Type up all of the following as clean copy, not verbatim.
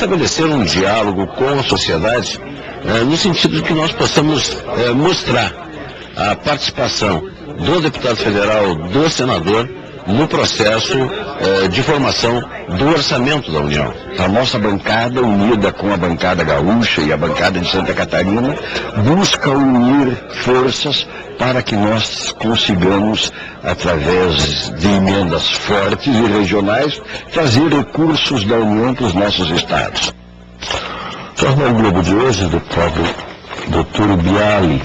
estabelecer um diálogo com a sociedade, no sentido de que nós possamos mostrar a participação do deputado federal, do senador, no processo de formação do orçamento da União. A nossa bancada, unida com a bancada gaúcha e a bancada de Santa Catarina, busca unir forças para que nós consigamos, através de emendas fortes e regionais, trazer recursos da União para os nossos estados. O Jornal Globo de hoje, deputado Dr. Bialy,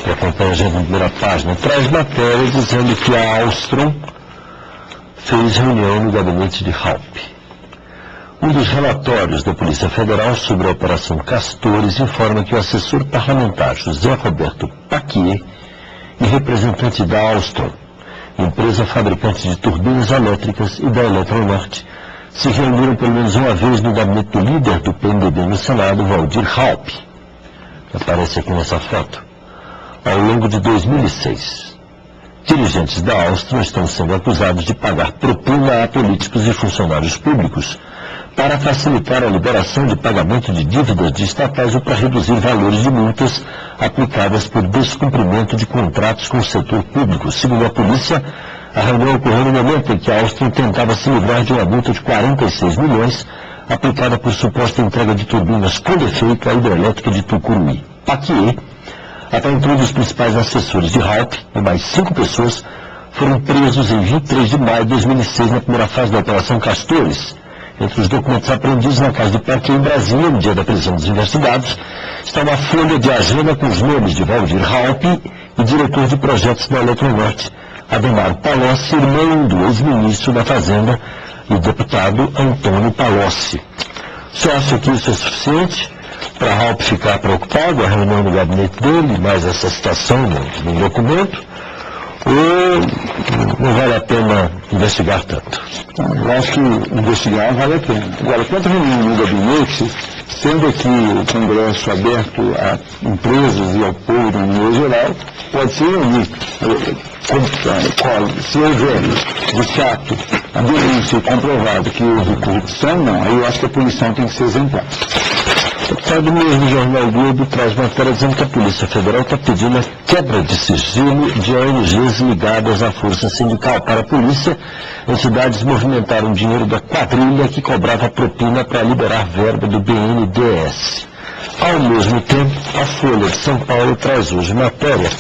que acompanha a gente na primeira página, traz matéria dizendo que a Alstom fez reunião no gabinete de Raupp. Um dos relatórios da Polícia Federal sobre a Operação Castores informa que o assessor parlamentar José Roberto Paquier e representante da Alstom, empresa fabricante de turbinas elétricas, e da Eletronorte, se reuniram pelo menos uma vez no gabinete do líder do PMDB no Senado, Waldir Raupp, que aparece aqui nessa foto, ao longo de 2006. Dirigentes da Alstom estão sendo acusados de pagar propina a políticos e funcionários públicos para facilitar a liberação de pagamento de dívidas de estatais ou para reduzir valores de multas aplicadas por descumprimento de contratos com o setor público. Segundo a polícia, a reunião ocorreu no momento em que a Alstom tentava se livrar de uma multa de 46 milhões aplicada por suposta entrega de turbinas com defeito à hidrelétrica de Tucuruí. Paquier, até então um dos principais assessores de Raupp, e mais 5 pessoas, foram presos em 23 de maio de 2006 na primeira fase da Operação Castores. Entre os documentos apreendidos na casa de Paquier em Brasília, no dia da prisão dos investigados, está uma folha de agenda com os nomes de Waldir Raupp e diretor de projetos da Eletronorte, Ademar Palocci, irmão do ex-ministro da Fazenda e deputado Antônio Palocci. Você acha que isso é suficiente para Raupp ficar preocupado, a reunião no gabinete dele, mais essa citação no documento, ou não vale a pena investigar tanto? Eu acho que investigar vale a pena. Agora, quanto a reunião no gabinete, sendo aqui o Congresso aberto a empresas e ao povo de maneira geral, pode ser reunir. Se houver, de fato, a denúncia comprovado que houve corrupção, não, aí eu acho que a punição tem que ser exemplar. O mesmo Jornal Globo traz matéria dizendo que a Polícia Federal está pedindo a quebra de sigilo de ONGs ligadas à Força Sindical. Para a polícia, entidades movimentaram dinheiro da quadrilha que cobrava propina para liberar verba do BNDES. Ao mesmo tempo, a Folha de São Paulo traz hoje matéria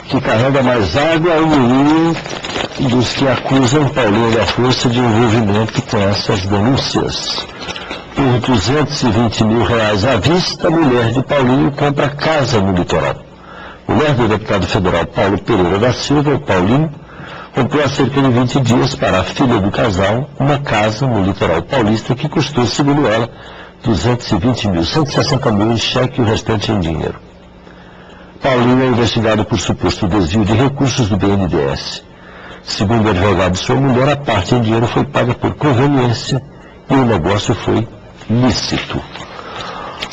que carrega mais água ao moinho dos que acusam Paulinho da Força de envolvimento com essas denúncias. Por R$220 mil à vista, a mulher de Paulinho compra casa no litoral. Mulher do deputado federal Paulo Pereira da Silva, o Paulinho, comprou há cerca de 20 dias para a filha do casal uma casa no litoral paulista que custou, segundo ela, 220 mil, 160 mil em cheque e o restante em dinheiro. Paulinho é investigado por suposto desvio de recursos do BNDES. Segundo o advogado de sua mulher, a parte em dinheiro foi paga por conveniência e o negócio foi lícito.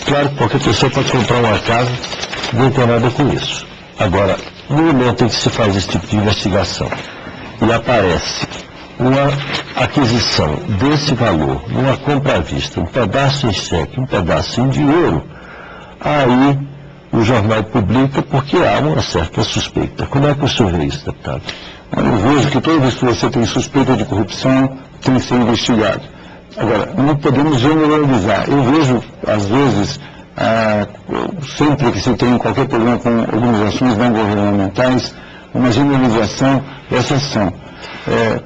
Claro que qualquer pessoa pode comprar uma casa, não tem nada com isso. Agora, no momento em que se faz esse tipo de investigação e aparece uma aquisição desse valor, uma compra à vista, um pedaço em cheque, um pedaço em dinheiro, aí o jornal publica porque há uma certa suspeita. Como é que o senhor vê isso, deputado? Eu vejo que toda vez que você tem suspeita de corrupção, tem que ser investigado. Agora, não podemos generalizar. Eu vejo, às vezes, sempre que se tem qualquer problema com organizações não governamentais, uma generalização dessa ação.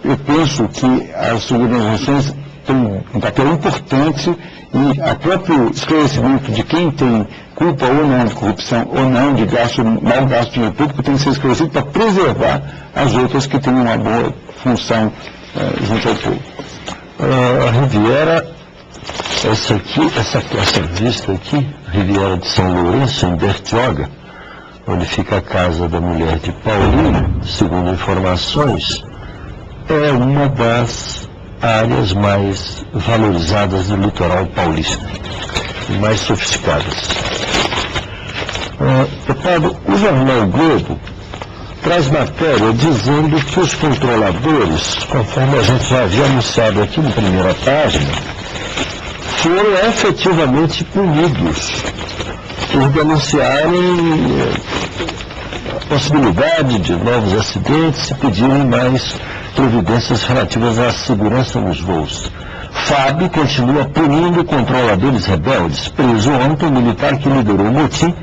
Eu penso que as organizações têm um papel importante e o próprio esclarecimento de quem tem culpa ou não de corrupção ou não de mau gasto de dinheiro público tem que ser esclarecido para preservar as outras que têm uma boa função junto ao povo. A Riviera, essa vista aqui, Riviera de São Lourenço, em Bertioga, onde fica a casa da mulher de Paulinho, segundo informações, é uma das áreas mais valorizadas do litoral paulista, mais sofisticadas. Deputado, o jornal Globo traz matéria dizendo que os controladores, conforme a gente já havia anunciado aqui na primeira página, foram efetivamente punidos por denunciarem a possibilidade de novos acidentes e pedirem mais providências relativas à segurança nos voos. FAB continua punindo controladores rebeldes. Preso ontem, o militar que liderou o motim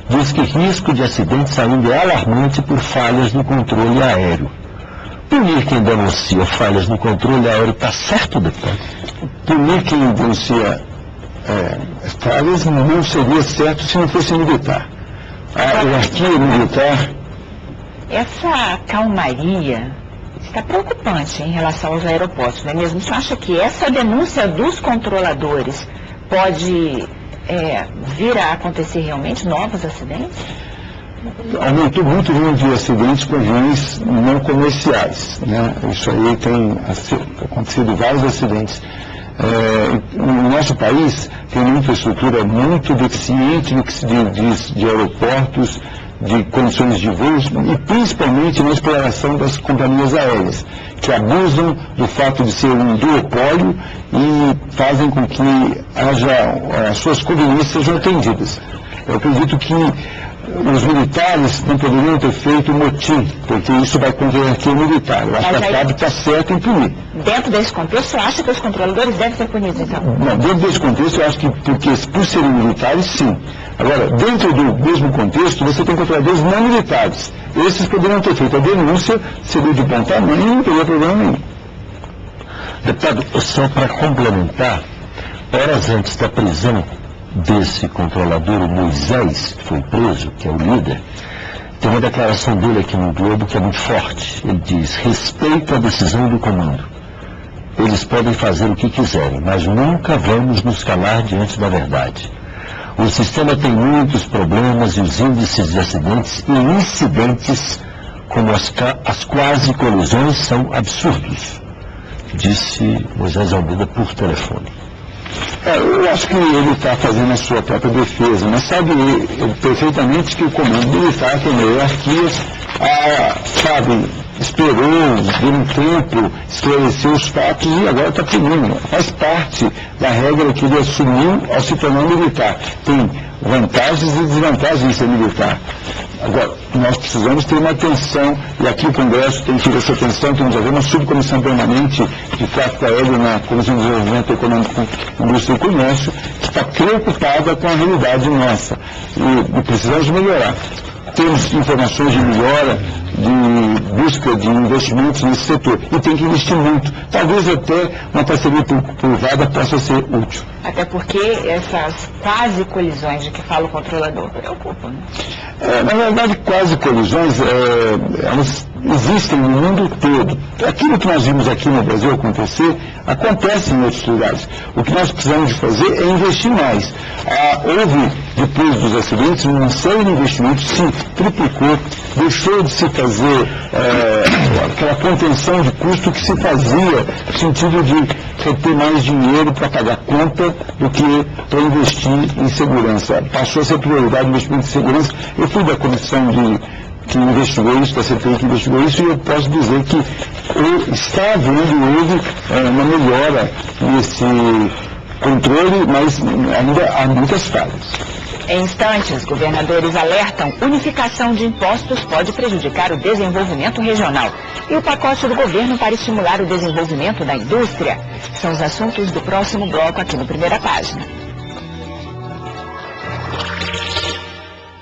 diz que risco de acidentes ainda é alarmante por falhas no controle aéreo. Punir quem denuncia falhas no controle aéreo está certo, deputado? Punir quem denuncia falhas não seria certo se não fosse militar. A hierarquia militar... Essa calmaria está preocupante em relação aos aeroportos, não é mesmo? Você acha que essa denúncia dos controladores pode vir a acontecer realmente novos acidentes? Aumentou muito o número de acidentes com aviões não comerciais, né? Isso aí tem acontecido vários acidentes. No nosso país tem uma infraestrutura muito deficiente no que se diz de aeroportos, de condições de voos e principalmente na exploração das companhias aéreas, que abusam do fato de ser um duopólio e fazem com que as suas conveniências sejam atendidas. Eu acredito que os militares não poderiam ter feito motim, porque isso vai contra a hierarquia militar. Eu acho que a FAB está certa em punir. Dentro desse contexto, você acha que os controladores devem ser punidos, então? Não, dentro desse contexto, eu acho que por serem militares, sim. Agora, dentro do mesmo contexto, você tem controladores não militares. Esses poderiam ter feito a denúncia, seria de bom tamanho e não teria problema nenhum. Deputado, só para complementar, horas antes da prisão desse controlador, o Moisés, que foi preso, que é o líder, tem uma declaração dele aqui no Globo que é muito forte. Ele diz: respeito a decisão do comando. Eles podem fazer o que quiserem, mas nunca vamos nos calar diante da verdade. O sistema tem muitos problemas e os índices de acidentes e incidentes, como as quase colisões, são absurdos, disse Moisés Almeida por telefone. Eu acho que ele está fazendo a sua própria defesa, mas sabe perfeitamente que o comando militar tem hierarquias, sabe, esperou, deu um tempo, esclareceu os fatos e agora está punindo. Faz parte da regra que ele assumiu ao se tornar militar. Tem vantagens e desvantagens em ser militar. Agora, nós precisamos ter uma atenção, e aqui o Congresso tem tido essa atenção, temos uma subcomissão permanente de tráfego aéreo na Comissão de Desenvolvimento Econômico, Indústria e Comércio, que está preocupada com a realidade nossa. E precisamos melhorar. Temos informações de melhora, de busca de investimentos nesse setor. E tem que investir muito. Talvez até uma parceria privada possa ser útil. Até porque essas quase colisões de que fala o controlador preocupam, né? Na verdade, quase colisões, elas existem no mundo todo. Aquilo que nós vimos aqui no Brasil acontecer, acontece em outros lugares. O que nós precisamos de fazer é investir mais. Houve, depois dos acidentes, uma série de investimentos, se triplicou, deixou de se fazer aquela contenção de custo que se fazia, no sentido de ter mais dinheiro para pagar conta do que para investir em segurança. Passou a ser prioridade o investimento em segurança. Eu fui da comissão que investigou isso, da CPI que investigou isso, e eu posso dizer que está havendo, houve uma melhora nesse controle, mas ainda há muitas falhas. Em instantes, governadores alertam: unificação de impostos pode prejudicar o desenvolvimento regional. E o pacote do governo para estimular o desenvolvimento da indústria são os assuntos do próximo bloco aqui no Primeira Página.